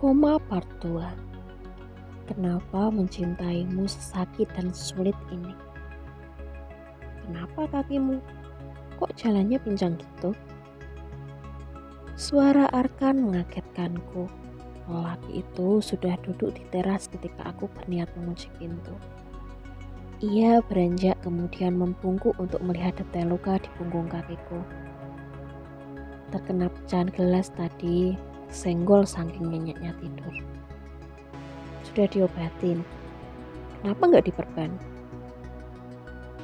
Koma Part 2. Kenapa mencintaimu sesakit dan sulit ini? Kenapa kakimu? Kok jalannya pincang gitu? Suara Arkan mengagetkanku. Lelaki itu sudah duduk di teras ketika aku berniat mengunci pintu. Ia beranjak kemudian membungkuk untuk melihat detail luka di punggung kakiku. Terkena pecahan gelas tadi, senggol saking nyenyaknya tidur. Sudah diobatin, kenapa nggak diperban?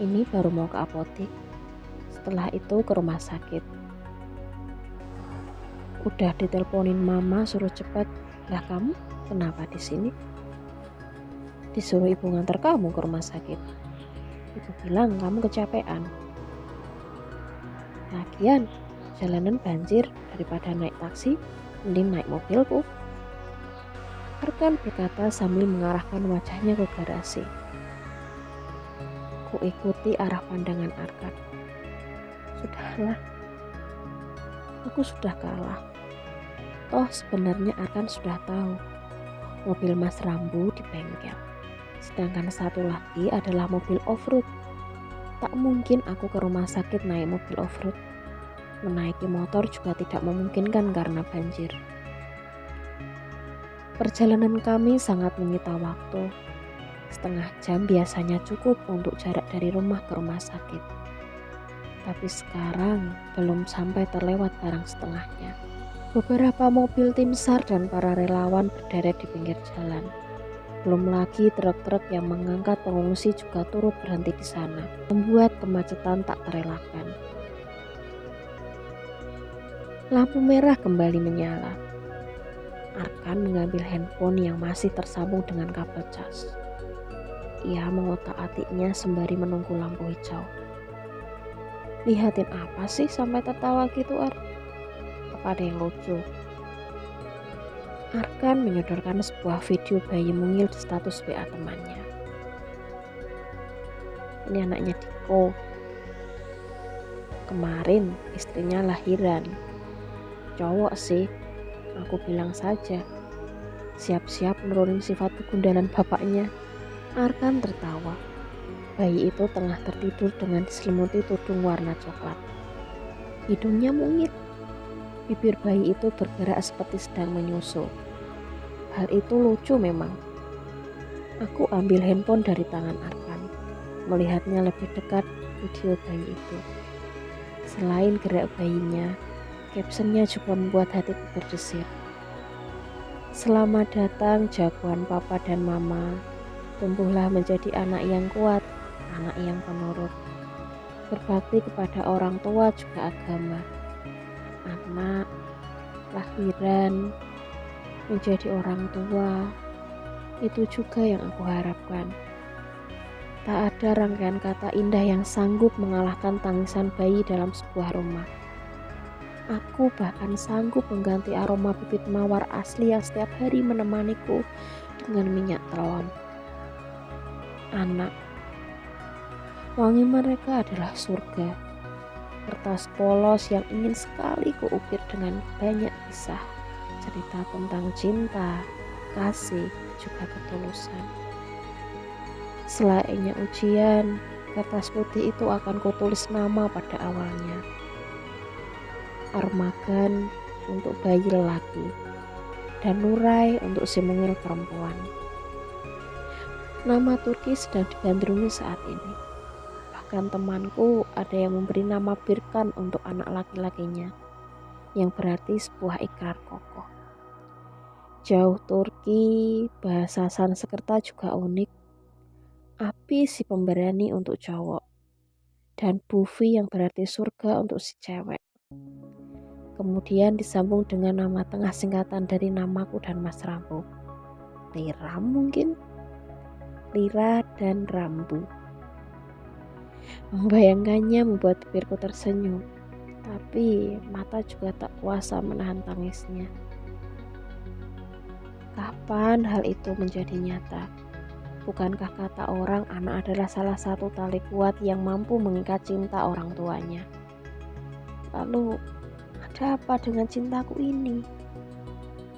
Ini baru mau ke apotik, setelah itu ke rumah sakit. Udah diteleponin mama suruh cepat. Lah kamu kenapa di sini? Disuruh ibu nganter kamu ke rumah sakit. Ibu bilang kamu kecapean. Lagian jalanan banjir, daripada naik taksi mending naik mobilku. Arkan berkata sambil mengarahkan wajahnya ke garasi. Ku ikuti arah pandangan Arkan. Sudahlah, aku sudah kalah. Toh sebenarnya Arkan sudah tahu mobil Mas Rambu di bengkel. Sedangkan satu lagi adalah mobil off-road. Tak mungkin aku ke rumah sakit naik mobil off-road. Menaiki motor juga tidak memungkinkan karena banjir. Perjalanan kami sangat menyita waktu. Setengah jam biasanya cukup untuk jarak dari rumah ke rumah sakit. Tapi sekarang belum sampai terlewat barang setengahnya. Beberapa mobil tim SAR dan para relawan berderet di pinggir jalan. Belum lagi truk-truk yang mengangkat pengungsi juga turut berhenti di sana, membuat kemacetan tak terelakkan. Lampu merah kembali menyala. Arkan mengambil handphone yang masih tersambung dengan kabel cas. Ia mengotak-atiknya sembari menunggu lampu hijau. Lihatin apa sih sampai tertawa gitu, Ar? Apa ada yang lucu? Arkan menyodorkan sebuah video bayi mungil di status WA temannya. Ini anaknya Diko. Kemarin istrinya lahiran. Cowok sih, aku bilang saja. Siap-siap nurunin sifat kegundahan bapaknya. Arkan tertawa. Bayi itu tengah tertidur dengan diselimuti tudung warna coklat. Hidungnya mungil. Bibir bayi itu bergerak seperti sedang menyusu. Hal itu lucu memang. Aku ambil handphone dari tangan Arkan. Melihatnya lebih dekat video bayi itu. Selain gerak bayinya, captionnya juga membuat hatiku berdesir. Selamat datang jagoan papa dan mama. Tumbuhlah menjadi anak yang kuat, anak yang penurut. Berbakti kepada orang tua juga agama. Anak, lahiran, menjadi orang tua. Itu juga yang aku harapkan. Tak ada rangkaian kata indah yang sanggup mengalahkan tangisan bayi dalam sebuah rumah. Aku bahkan sanggup mengganti aroma bibit mawar asli yang setiap hari menemaniku dengan minyak telon. Anak, wangi mereka adalah surga. Kertas polos yang ingin sekali kuukir dengan banyak kisah. Cerita tentang cinta, kasih, juga ketulusan. Selainnya ujian, kertas putih itu akan kutulis nama pada awalnya. Armagan untuk bayi lelaki dan Nurai untuk si mungil perempuan. Nama Turki sedang digandrungi saat ini. Bahkan temanku ada yang memberi nama Birkan untuk anak laki-lakinya, yang berarti sebuah ikrar kokoh. Jauh Turki, bahasa Sanskerta juga unik. Api si pemberani untuk cowok, dan Buvi yang berarti surga untuk si cewek. Kemudian disambung dengan nama tengah singkatan dari namaku dan Mas Rambu. Lira mungkin? Lira dan Rambu. Membayangkannya membuat bibirku tersenyum, tapi mata juga tak kuasa menahan tangisnya. Kapan hal itu menjadi nyata? Bukankah kata orang anak adalah salah satu tali kuat yang mampu mengikat cinta orang tuanya? Lalu, ada apa dengan cintaku ini?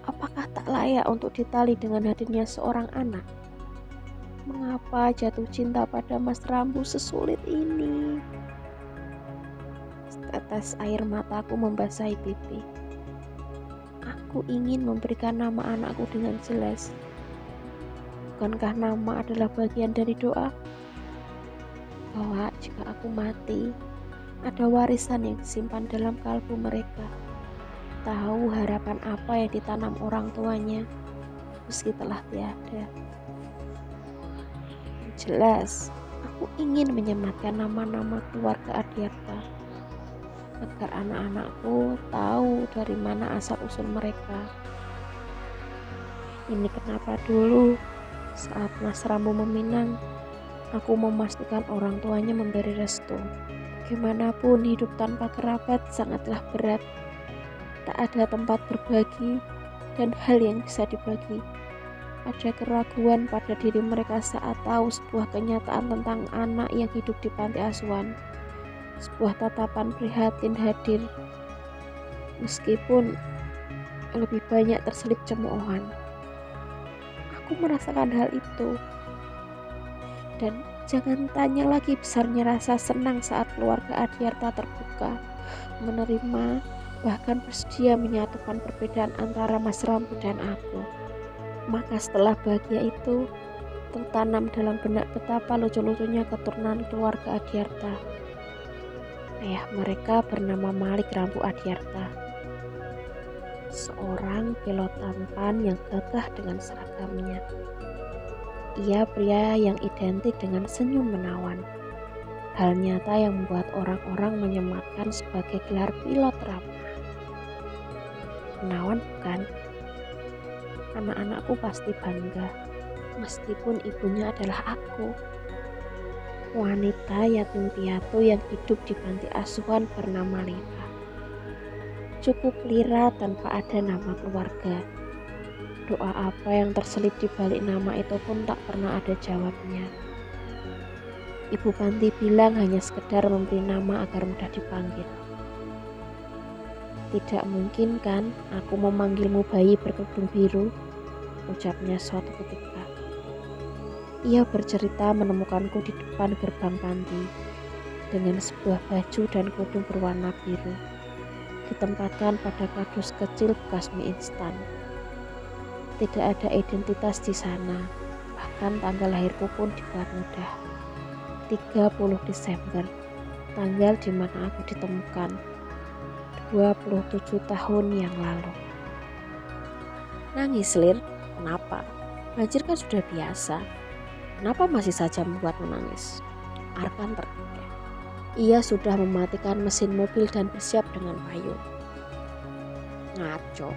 Apakah tak layak untuk ditali dengan hadirnya seorang anak? Mengapa jatuh cinta pada Mas Rambu sesulit ini? Setetes air mataku membasahi pipi. Aku ingin memberikan nama anakku dengan jelas. Bukankah nama adalah bagian dari doa? Bahwa jika aku mati, ada warisan yang disimpan dalam kalbu mereka. Tahu harapan apa yang ditanam orang tuanya, meski telah tiada. Jelas, aku ingin menyematkan nama-nama keluarga Adiarta, agar anak-anakku tahu dari mana asal-usul mereka. Ini kenapa dulu saat Mas Rambu meminang, aku memastikan orang tuanya memberi restu. Bagaimanapun hidup tanpa kerabat sangatlah berat. Tak ada tempat berbagi dan hal yang bisa dibagi. Ada keraguan pada diri mereka saat tahu sebuah kenyataan tentang anak yang hidup di panti asuhan. Sebuah tatapan prihatin hadir, meskipun lebih banyak terselip cemoohan. Aku merasakan hal itu. Dan jangan tanya lagi besarnya rasa senang saat keluarga Adiarta terbuka, menerima, bahkan bersedia menyatukan perbedaan antara Mas Rambu dan aku. Maka setelah bahagia itu, tertanam dalam benak betapa lucu-lucunya keturunan keluarga Adiarta. Ayah mereka bernama Malik Rambu Adiarta, seorang pilot tampan yang gagah dengan seragamnya. Ia pria yang identik dengan senyum menawan. Hal nyata yang membuat orang-orang menyematkan sebagai gelar pilot ramah. Menawan bukan? Anak-anakku pasti bangga, meskipun ibunya adalah aku. Wanita yatim piatu yang hidup di panti asuhan bernama Lira. Cukup Lira tanpa ada nama keluarga. Doa apa yang terselip di balik nama itu pun tak pernah ada jawabnya. Ibu panti bilang hanya sekedar memberi nama agar mudah dipanggil. Tidak mungkin kan aku memanggilmu bayi berkerudung biru, ucapnya suatu ketika. Ia bercerita menemukanku di depan gerbang panti dengan sebuah baju dan kerudung berwarna biru, ditempatkan pada kardus kecil bekas mie instan. Tidak ada identitas di sana, bahkan tanggal lahirku pun dibuat mudah. 30 Desember, tanggal di mana aku ditemukan 27 tahun yang lalu. Nangis, Lir? Kenapa? Banjir kan sudah biasa. Kenapa masih saja membuatmu menangis? Arkan terkekeh. Ia sudah mematikan mesin mobil dan bersiap dengan payung. Ngaco.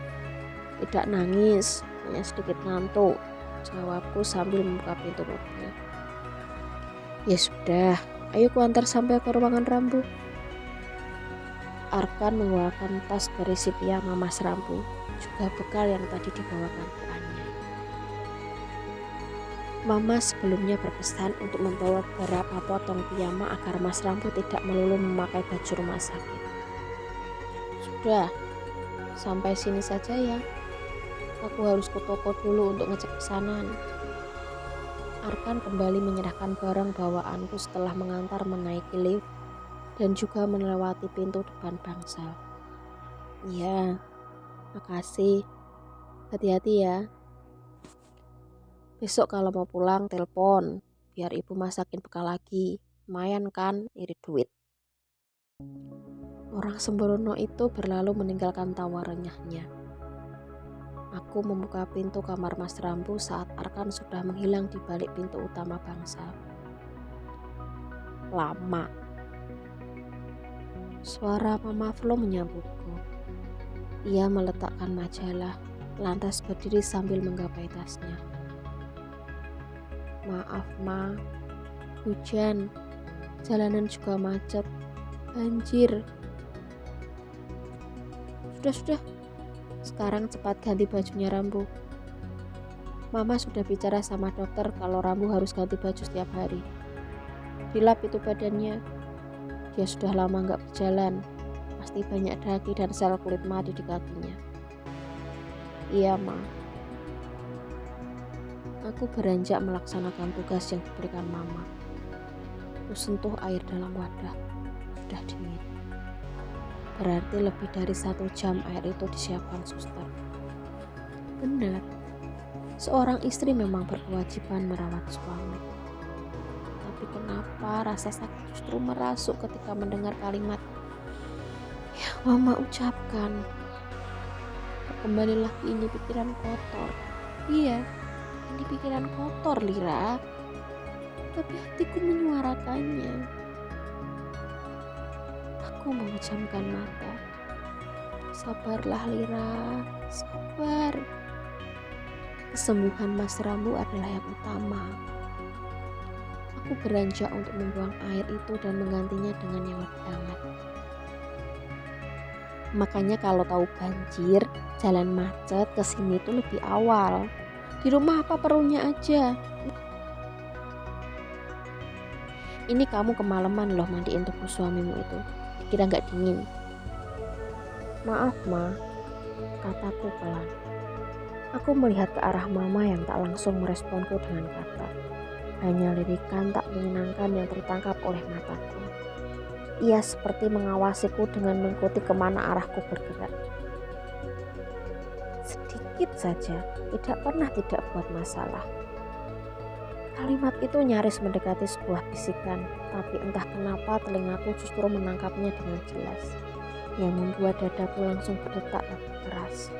Tidak nangis, hanya sedikit ngantuk, jawabku sambil membuka pintu mobil. Ya sudah, ayo kuantar sampai ke ruangan Rambu. Arkan mengeluarkan tas berisi piyama Mas Rambu, juga bekal yang tadi dibawakan tuannya. Mama sebelumnya berpesan untuk membawa beberapa potong piyama agar Mas Rambu tidak melulu memakai baju rumah sakit. Sudah, sampai sini saja ya. Aku harus ke toko dulu untuk ngecek pesanan. Arkan kembali menyerahkan barang bawaanku setelah mengantar menaiki lift dan juga melewati pintu depan bangsal. Iya, makasih. Hati-hati ya. Besok kalau mau pulang telepon, biar ibu masakin bekal lagi. Lumayan kan, irit duit. Orang sembrono itu berlalu meninggalkan tawa renyahnya. Aku membuka pintu kamar Mas Rambu saat Arkan sudah menghilang di balik pintu utama bangsal. Lama. Suara Mama Flo menyambutku. Ia meletakkan majalah, lantas berdiri sambil menggapai tasnya. Maaf Ma, hujan, jalanan juga macet, banjir. Sudah, sekarang cepat ganti bajunya Rambu. Mama sudah bicara sama dokter kalau Rambu harus ganti baju setiap hari. Dilap itu badannya, dia sudah lama gak berjalan, pasti banyak daki dan sel kulit mati di kakinya. Iya, Ma. Aku beranjak melaksanakan tugas yang diberikan Mama. Aku sentuh air dalam wadah. Sudah dingin. Berarti lebih dari 1 jam air itu disiapkan suster. Benar. Seorang istri memang berkewajiban merawat suami. Tapi kenapa rasa sakit justru merasuk ketika mendengar kalimat yang Mama ucapkan? Kembali lagi, ini pikiran kotor. Iya, ini pikiran kotor, Lira. Tapi hatiku menyuarakannya. Aku memejamkan mata. Sabarlah, Lira. Sabar. Kesembuhan Mas Rambu adalah yang utama. Aku beranjak untuk membuang air itu dan menggantinya dengan yang lebih hangat. Makanya kalau tahu banjir, jalan macet ke sini tuh lebih awal. Di rumah apa perlunya aja. Ini kamu kemalaman loh mandiin tubuh suamimu itu. Kira nggak dingin? Maaf, Ma, kataku pelan. Aku melihat ke arah Mama yang tak langsung meresponku dengan kata. Hanya lirikan tak menyenangkan yang tertangkap oleh mataku. Ia seperti mengawasiku dengan mengikuti kemana arahku bergerak. Sedikit saja, tidak pernah tidak buat masalah. Kalimat itu nyaris mendekati sebuah bisikan, tapi entah kenapa telingaku justru menangkapnya dengan jelas, yang membuat dadaku langsung berdetak lebih keras.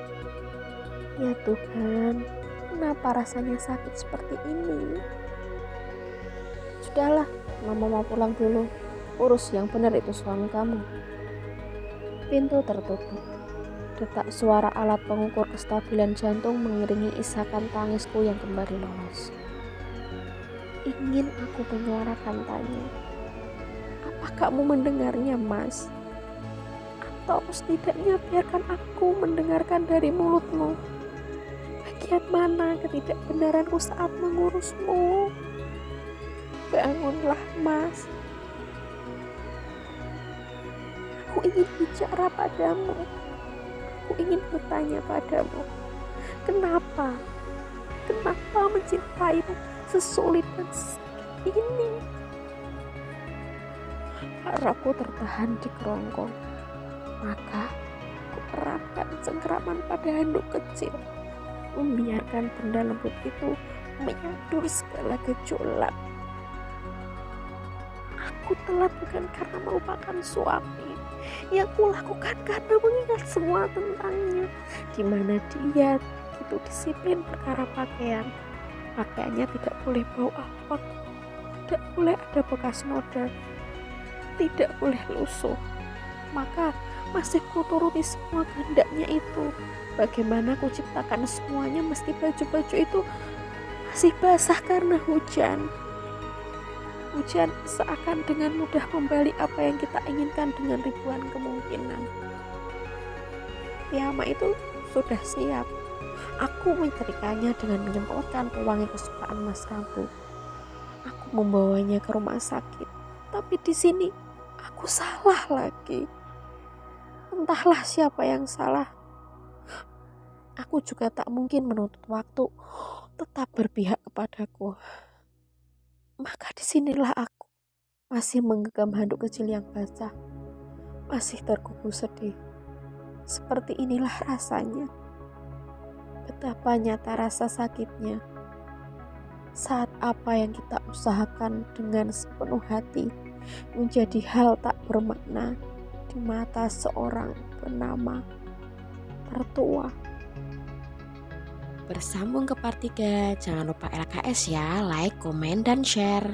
Ya Tuhan, kenapa rasanya sakit seperti ini? Sudahlah, Mama mau pulang dulu. Urus yang benar itu suami kamu. Pintu tertutup. Detak suara alat pengukur kestabilan jantung mengiringi isakan tangisku yang kembali lolos. Ingin aku menyuarakan tanya, apa kamu mendengarnya, Mas? Atau setidaknya biarkan aku mendengarkan dari mulutmu. Bagian mana ketidakbenaranku saat mengurusmu? Bangunlah, Mas. Aku ingin bicara padamu. Aku ingin bertanya padamu. Kenapa? Kenapa mencintaimu sesulit dan seperti ini? Harapku tertahan di kerongkong. Maka aku terapkan cengkraman pada handuk kecil. Membiarkan benda lembut itu menyadur segala gejolak. Aku telat bukan karena melupakan suami. Yang kulakukan karena mengingat semua tentangnya. Di mana dia itu disiplin perkara pakaian. Pakaiannya tidak boleh bau apek, tidak boleh ada bekas noda, tidak boleh lusuh. Maka masih kuturuti semua kehendaknya itu. Bagaimana kuciptakan semuanya mesti baju-baju itu masih basah karena hujan. Hujan seakan dengan mudah membalik apa yang kita inginkan dengan ribuan kemungkinan. Piyama itu sudah siap. Aku menyetrikanya dengan menyemprotkan pewangi kesukaan Mas Rambu. Aku membawanya ke rumah sakit. Tapi di sini aku salah lagi. Entahlah siapa yang salah. Aku juga tak mungkin menuntut waktu tetap berpihak kepadaku. Maka disinilah aku masih menggenggam handuk kecil yang basah, masih terkuku sedih. Seperti inilah rasanya. Betapa nyata rasa sakitnya saat apa yang kita usahakan dengan sepenuh hati menjadi hal tak bermakna di mata seorang bernama tertua. Bersambung ke part 3, jangan lupa LKS ya, like, komen, dan share.